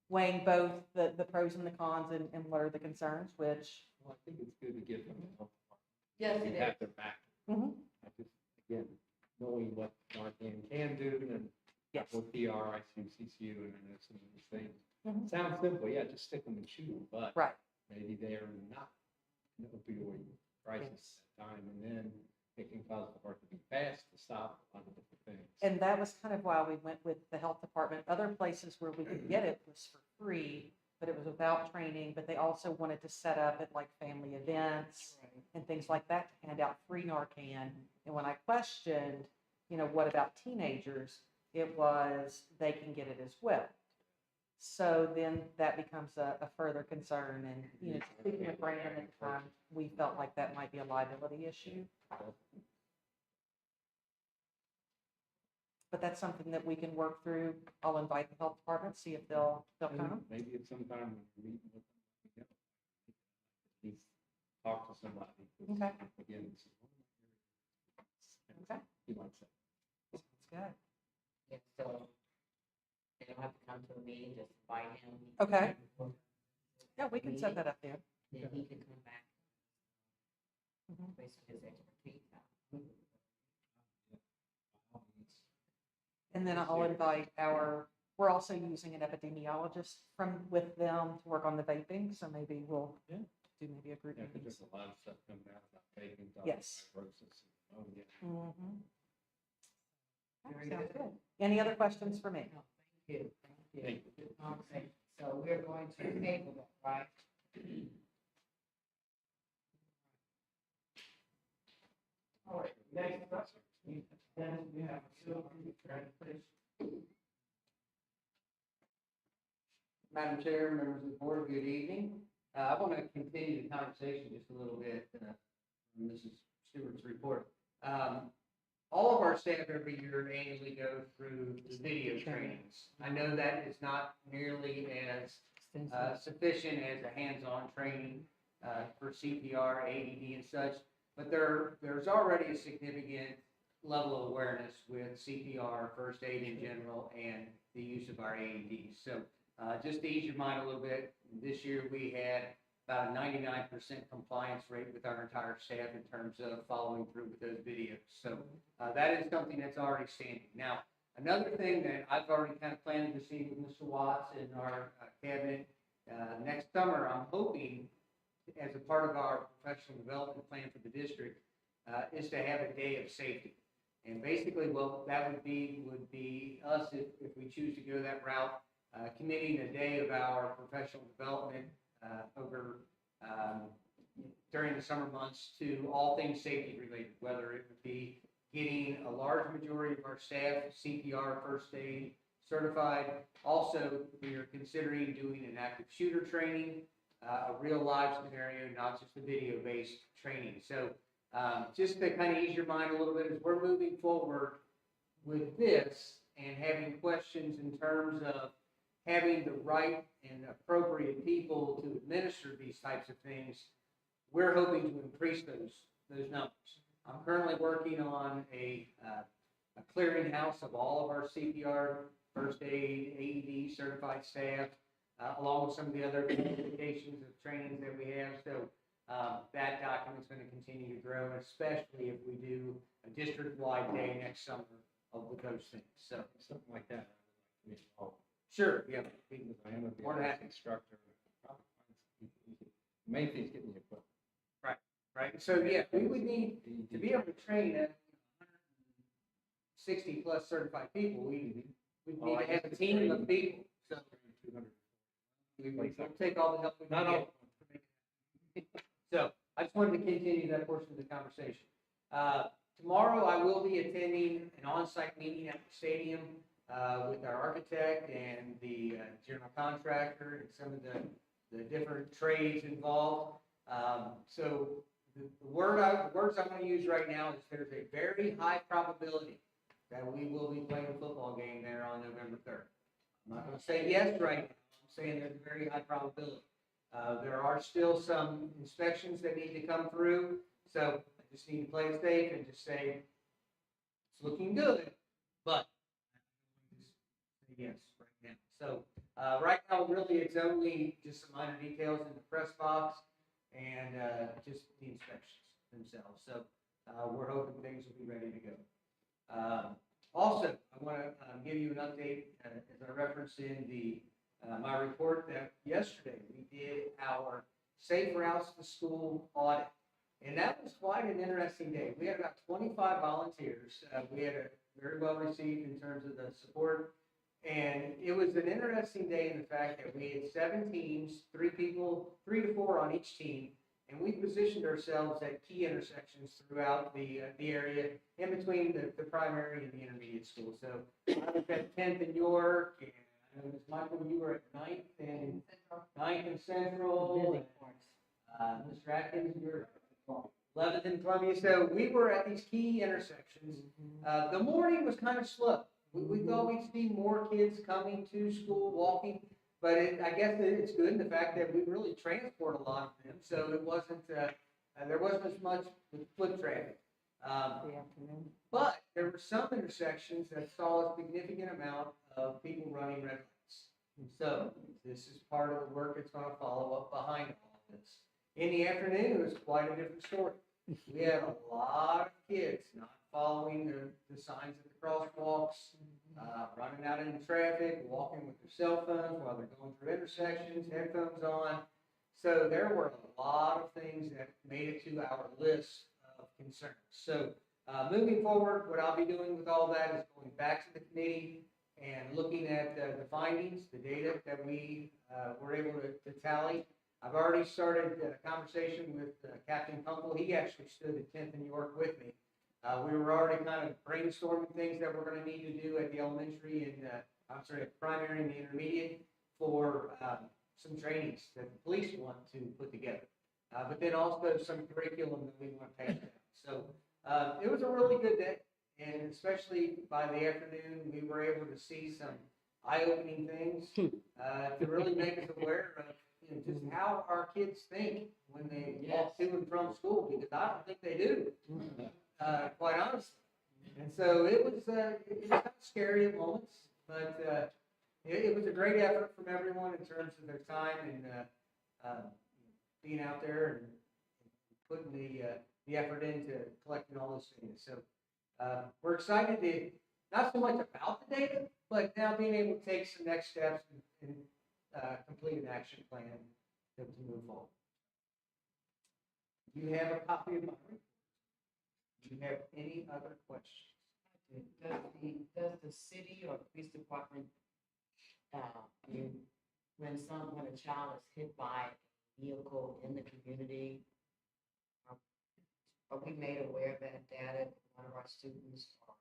weighing both the pros and the cons and what are the concerns, which. Well, I think it's good to give them the health department. Yes, We have their back. Mhm. I just, again, knowing what Narcan can do and Yes. what PR, ICCCU, and then some of these things. Mhm. Sounds simple, yeah, just stick them and shoot them, but Right. maybe they're not an opioid crisis at that time, and then it can cause the heart to beat fast to stop a lot of different things. And that was kind of why we went with the health department. Other places where we could get it was for free, but it was without training, but they also wanted to set up at like family events and things like that to hand out free Narcan. And when I questioned, what about teenagers? It was, they can get it as well. So then that becomes a further concern. And, speaking with Brandon at the time, we felt like that might be a liability issue. But that's something that we can work through. I'll invite the health department, see if they'll come. Maybe at some time when you're meeting with them, at least talk to somebody. Okay. Again, it's. Okay. He likes that. Sounds good. Yeah, so they don't have to come to a meeting, just invite him. Okay. Yeah, we can set that up there. Then he can come back. Mhm. Based on his expertise. And then I'll invite we're also using an epidemiologist with them to work on the vaping, so maybe we'll Yeah. do maybe a group Yeah, meeting. because there's a lot of stuff coming out about vaping, Yes. fibrosis, and pneumonia. Mhm. Sounds good. Any other questions for me? No, thank you, thank you. Thank Good conversation. So we're going to table that, right? All right, next up, then we have facility transportation. Madam Chair, members of the board, good evening. I want to continue the conversation just a little bit, from Mrs. Stewart's report. All of our staff every year annually go through the video trainings. I know that is not nearly as sufficient as a hands-on training for CPR, AED and such, but there's already a significant level of awareness with CPR, first aid in general, and the use of our AEDs. So just to ease your mind a little bit, this year we had about a 99% compliance rate with our entire staff in terms of following through with those videos. So that is something that's already standing. Now, another thing that I've already kind of planned to see with Mr. Watts and our cabinet next summer, I'm hoping as a part of our professional development plan for the district is to have a day of safety. And basically what that would be us, if we choose to go that route, committing a day of our professional development over during the summer months to all things safety related, whether it would be getting a large majority of our staff CPR, first aid certified. Also, we are considering doing an active shooter training, a real live scenario, not just a video-based training. So just to kind of ease your mind a little bit, as we're moving forward with this and having questions in terms of having the right and appropriate people to administer these types of things, we're hoping to increase those numbers. I'm currently working on a clearinghouse of all of our CPR, first aid, AED certified staff, along with some of the other certifications of trainings that we have. So that document's going to continue to grow, especially if we do a district-wide day next summer with those things. So Something like that. I would like to be involved. sure, yeah. Because I am a More than BLS happy. instructor. The main thing is getting the equipment. right? So, yeah, we would need, to be able to train at 60+ certified people, we would need to have a team of people. So we'll take all the help we can get. So I just wanted to continue that portion of the conversation. Tomorrow I will be attending an on-site meeting at the stadium with our architect and the general contractor and some of the different trades involved. So the words I'm going to use right now is there's a very high probability that we will be playing a football game there on November 3rd. I'm not going to say yes right now. I'm saying there's a very high probability. There are still some inspections that need to come through, so I just need to play it safe and just say it's looking good, but just say yes right now. So right now, really, it's only just some minor details in the press box and just the inspections themselves. So we're hoping things will be ready to go. Also, I want to give you an update as I referenced in my report that yesterday we did our Safe Routes to School audit. And that was quite an interesting day. We had about 25 volunteers. We had a very well received in terms of the support. And it was an interesting day in the fact that we had 7 teams, 3 to 4 on each team. And we positioned ourselves at key intersections throughout the area in between the primary and the intermediate school. So I was at 10th and York, and Ms. Michael, you were at 9th and Central. Mr. Atkins, you were 11th and Columbia. So we were at these key intersections. The morning was kind of slow. We thought we'd see more kids coming to school, walking. But I guess it's good in the fact that we really transport a lot of them, so it wasn't there wasn't as much foot traffic. But there were some intersections that saw a significant amount of people running red lights. So this is part of the work that's going to follow up behind all of this. In the afternoon, it was quite a different story. We had a lot of kids not following the signs at the crosswalks, running out into traffic, walking with their cell phones while they're going through intersections, headphones on. So there were a lot of things that made it to our list of concerns. So moving forward, what I'll be doing with all that is going back to the committee and looking at the findings, the data that we were able to tally. I've already started a conversation with Captain Kunkel. He actually stood at 10th and York with me. We were already kind of brainstorming things that we're going to need to do at the elementary and, primary and the intermediate for some trainings that the police want to put together. But then also some curriculum that we want to pass down. So it was a really good day. And especially by the afternoon, we were able to see some eye-opening things to really make us aware of just how our kids think when they walk to and from school, because I don't think they do. Quite honestly. And so it was kind of scary at moments, but it was a great effort from everyone in terms of their time and being out there and putting the effort into collecting all those things. So we're excited to, not so much about the data, but now being able to take some next steps and complete an action plan to move forward. Do you have a copy of my report? Do you have any other questions? Does the city or police department, when a child is hit by a vehicle in the community, are we made aware of that data? One of our students are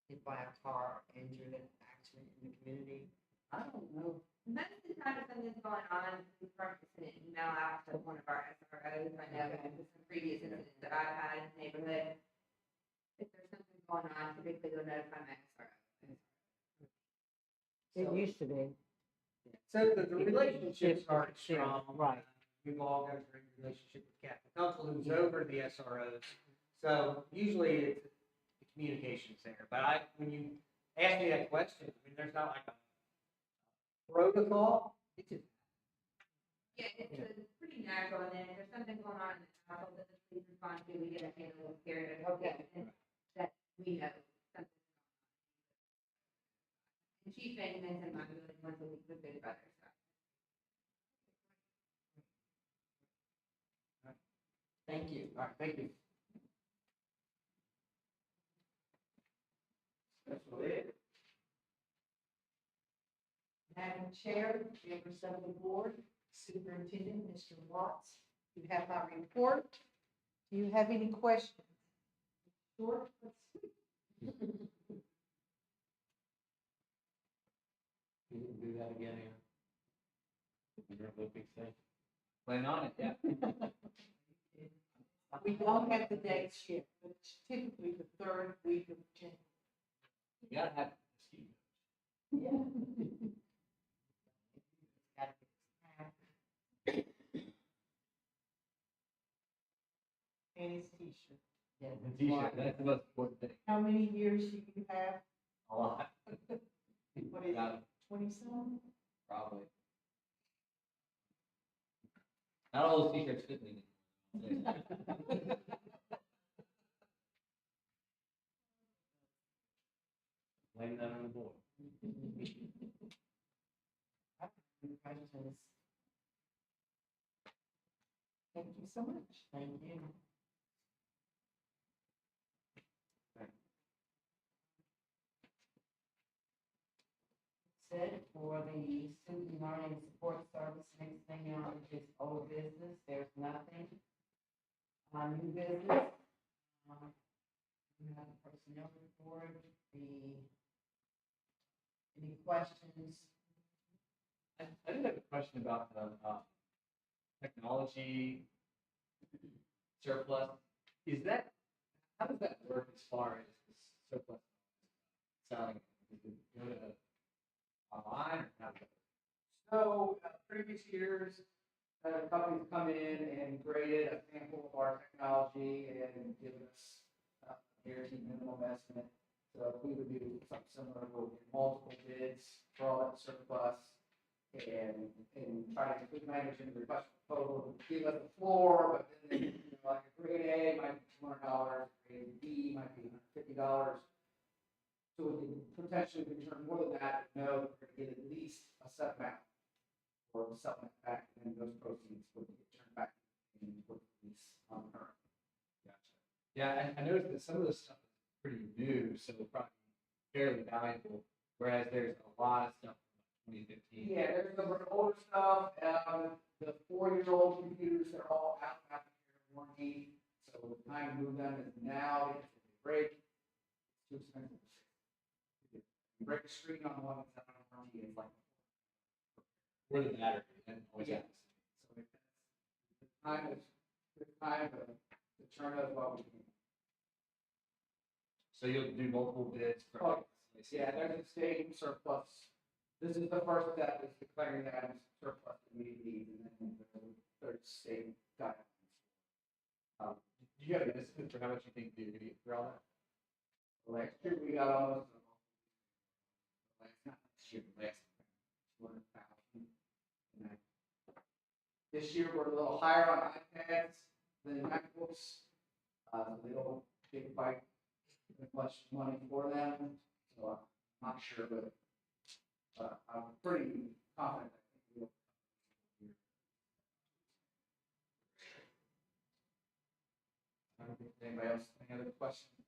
hit by a car, injured in an accident in the community? I don't know. Most of the time, if something's going on, we first send an email out to one of our SROs. I know with some previous incidents that I've had in the neighborhood, if there's something going on, typically they'll notify my SRO. It used to be. So the relationships are strong. Right. We've all got a great relationship with Captain Kunkel, who's over the SROs. So usually it's the communication's there. But when you ask me that question, I mean, there's not like a protocol. It's just It's pretty natural, and then if there's something going on in the household that the police respond to, we get a handle of period. Okay. And that we know something. And Chief maintenance in my building once a week with Big Brother, so. Thank you. All right, thank you. Special ed. Madam Chair, members of the board, Superintendent, Mr. Watts, you have my report. Do you have any questions? Short, but sweet. You didn't do that again, Aaron? You're a big thing. Plan on it, yeah. We don't have the dates yet, but it's typically the third week of January. You gotta have. And his t-shirt. Yeah, the t-shirt, that's the most important thing. How many years do you have? A lot. What is Got it, 20-some? Probably. Not all those t-shirts fit me. Blame that on the board. Questions? Thank you so much. Thank you. Said for the student learning support service, next thing on is old business, there's nothing. New business, we have the personnel report, any questions? I did have a question about the technology surplus. Is that, how does that work as far as this surplus selling? Does it go to online or how does it? So, previous years, companies come in and graded a sample of our technology and give us guaranteed minimum estimate. So if we would do something similar, we'll get multiple bids for all that surplus and try to include language in the request proposal, give us a floor, but then, like a grade A might be $200, grade B might be $150. So we can potentially return more than that, know that we're gonna get at least a set amount or selling it back, and then those proceeds would get turned back and would release on current. Gotcha. Yeah, I noticed that some of this stuff is pretty new, so it'll probably be fairly valuable, whereas there's a lot of stuff from 2015. Yeah, there's some of the older stuff, the 4-year-old computers, they're all out of warranty, so the time to move them is now, if they break, it's too expensive. You break a screen on one that's out of warranty, it's like. Or the battery, and always Yeah. have to So the time to turn those while we can. So you'll do multiple bids for. Oh, yeah, there's a state surplus. This is the first step, is declaring that as surplus immediately, and then the third state guidelines. Do you have an estimate for how much you think you're gonna get for all that? Last year, we got almost, not last year, last 200,000. This year, we're a little higher on iPads than MacBooks. They don't big bite much money for them, so I'm not sure, but I'm pretty confident that we'll. Anybody else, any other questions?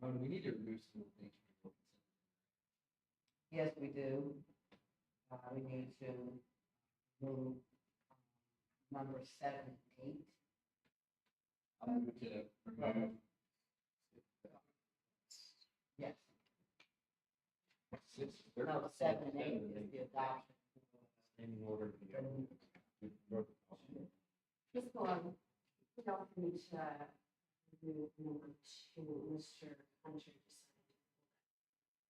We need to remove some of the things from the consent. Yes, we do. We need to move number 7, 8. I'll move to remove. Yes. Six, No, 7 and 8 is the adoption. In order to go. Just one, we don't need to move number 2, Mr. Hunter decided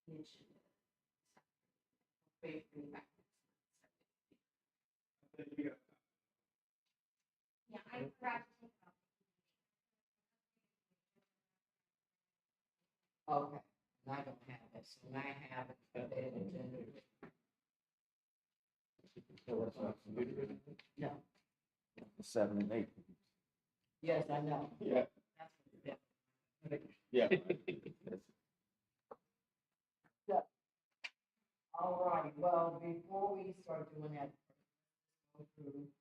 to mention it. Wait, bring it back next month. Yeah, I forgot to take it off. Okay, and I don't have it, so I have it. No, 7 and 8. yes, I know. Yeah. That's what it is. Yeah. Well, before we start doing that, go through,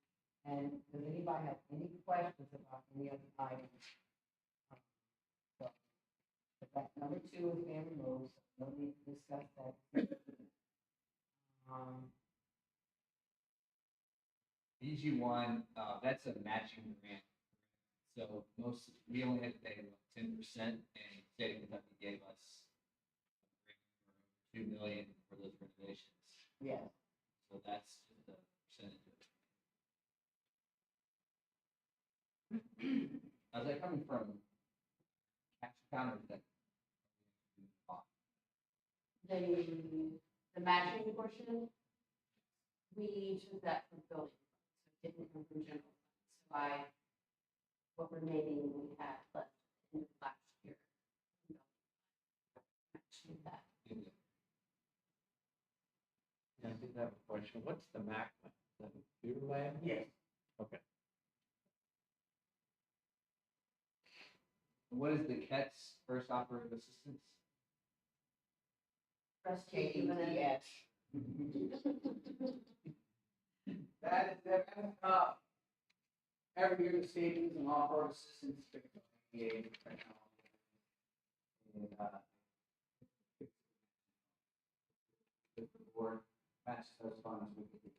and does anybody have any questions about any of the items? So, but that number 2 is being removed, so no need to discuss that. BG one, that's a matching grant. So we only had to pay 10%, and the state of Kentucky gave us a grant for over 2 million for those renovations. Yes. So that's just a percentage of it. Is that coming from cash account or is that? The matching portion, we took that from building, so it didn't come from general funds. So what remaining we had left in last year. Matching that. Yeah, I did have a question. What's the MAC lab? Is that a computer lab? Yes. Okay. What is the CAT's first operative assistance? KETS. Every year the state is an offer assistance based on ADA technology. And, if the board passes those funds, we can get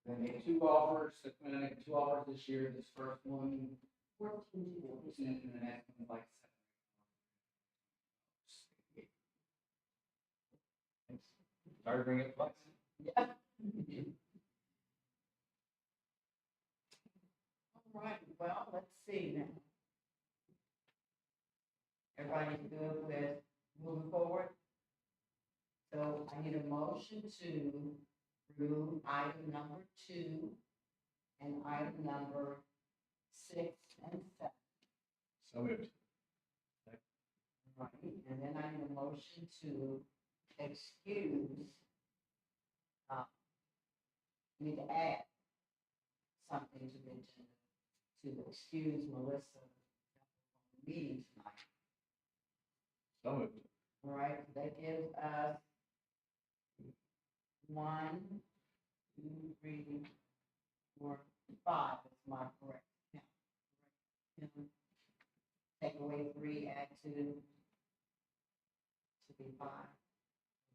one. Then they have 2 offers, so we're gonna make 2 offers this year, this first one, 14 and the next one like 7. Thanks. Sorry to bring it twice. Yeah. All right, well, let's see now. Everybody good with moving forward? So I need a motion to remove item number 2 and item number 6 and 7. So moved. Right, and then I need a motion to excuse, need to add something to the agenda, to excuse Melissa from the meeting tonight. So moved. All right, that gives us 1, 2, 3, 4, 5, is my correct count. Correct. Take away 3, add 2, to be 5.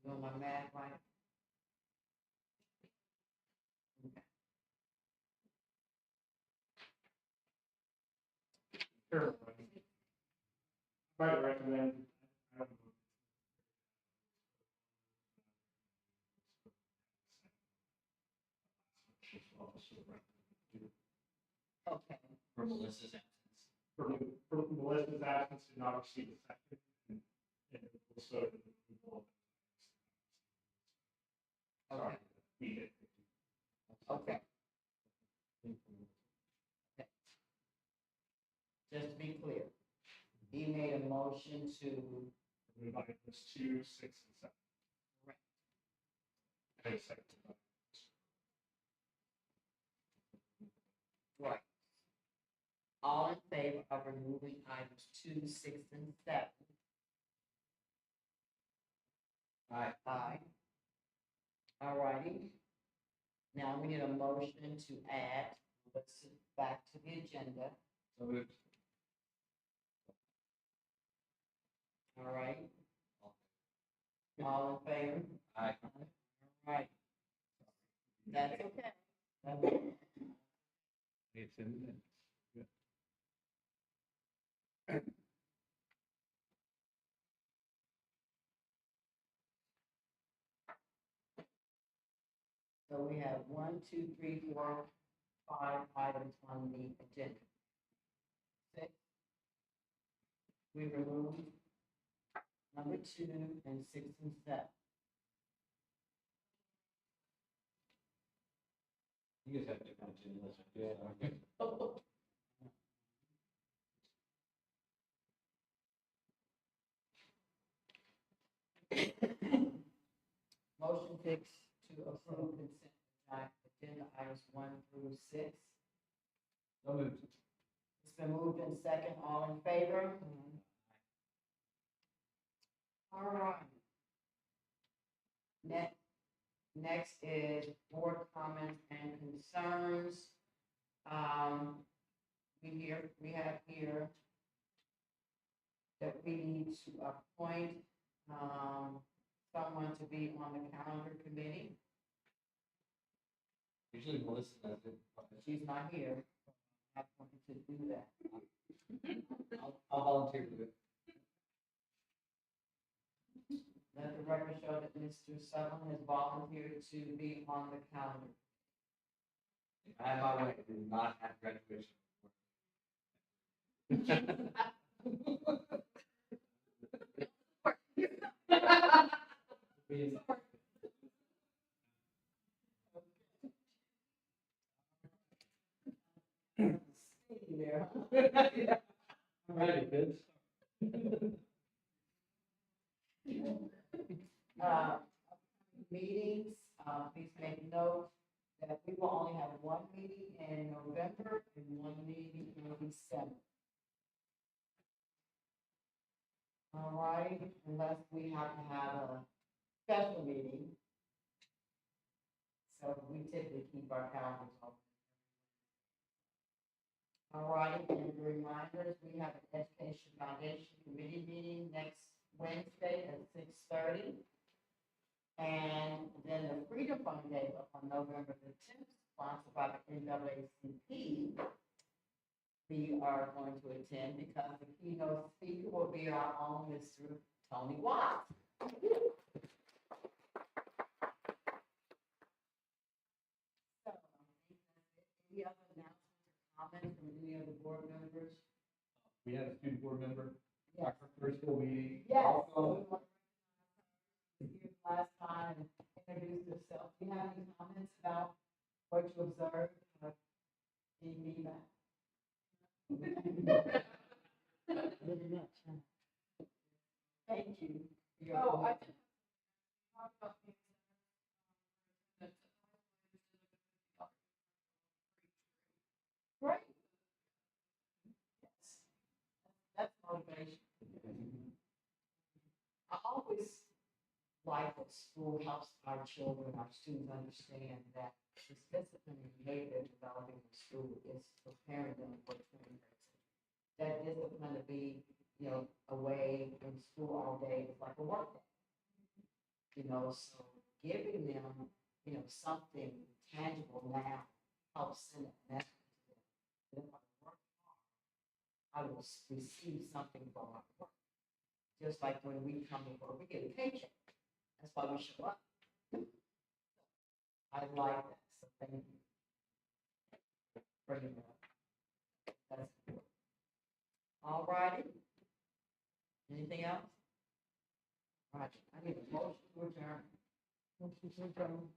Doing my math right? Okay. Sure. Might recommend. Okay. For Melissa's absence. For Melissa's absence, did not receive a second. And also. Okay. We did. Okay. Just to be clear, he made a motion to, Remove items 2, 6, and 7. Right. And a second. right. All in favor of removing items 2, 6, and 7? Aye. Aye. All righty. Now we need a motion to add, let's back to the agenda. So moved. All right. All in favor? Aye. All right. That's okay. It's in the minutes. So we have 1, 2, 3, 4, 5 items on the agenda. 6. We remove number 2 and 6 and 7. You guys have different agendas. Yeah. Motion fixed to approve consent agenda items 1 through 6. So moved. It's been moved in second. All in favor? All right. Next is board comments and concerns. We have here that we need to appoint, someone to be on the calendar committee. Usually Melissa does it. She's not here. I have to do that. I'll volunteer to do it. Let the record show that Mr. Sutherland has volunteered to be on the calendar. If I had my way, I did not have graduation. Stay there. All right, kids. Uh, Meetings, please make note that we will only have one meeting in November and one meeting in December. All right, unless we have to have a special meeting. So we typically keep our calendars open. All right, and reminders, we have an Education Foundation Committee meeting next Wednesday at 6:30. And then the Freedom Fund Day on November the 10th, sponsored by the NAACP. We are going to attend because the keynote speaker will be our own Mr. Tony Watts. So, any other announcements or comments from any of the board members? We had a student board member, Yes. our first school meeting. Yes. Welcome. Here last time and introduce yourself. Do you have any comments about what you observed? Any feedback? Thank you. Oh, I did talk about things. Great. Yes. That's motivation. I always like that school helps our children, our students understand that this discipline and behavior developing in school is preparing them for 21st century. That discipline to be, away from school all day is like a work day. So giving them, something tangible now helps send a message to them. That if I work hard, I will receive something for my work. Just like when we come in for, we get a paycheck. That's why we show up. I like that, so thank you. Bringing it up. That's important. All righty. Anything else? Roger, I need a motion to adjourn. Motion to adjourn.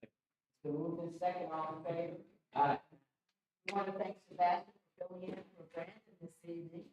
It's been moved in second, all in favor? Aye. We want to thank Sebastian for filling in for Brandon this evening.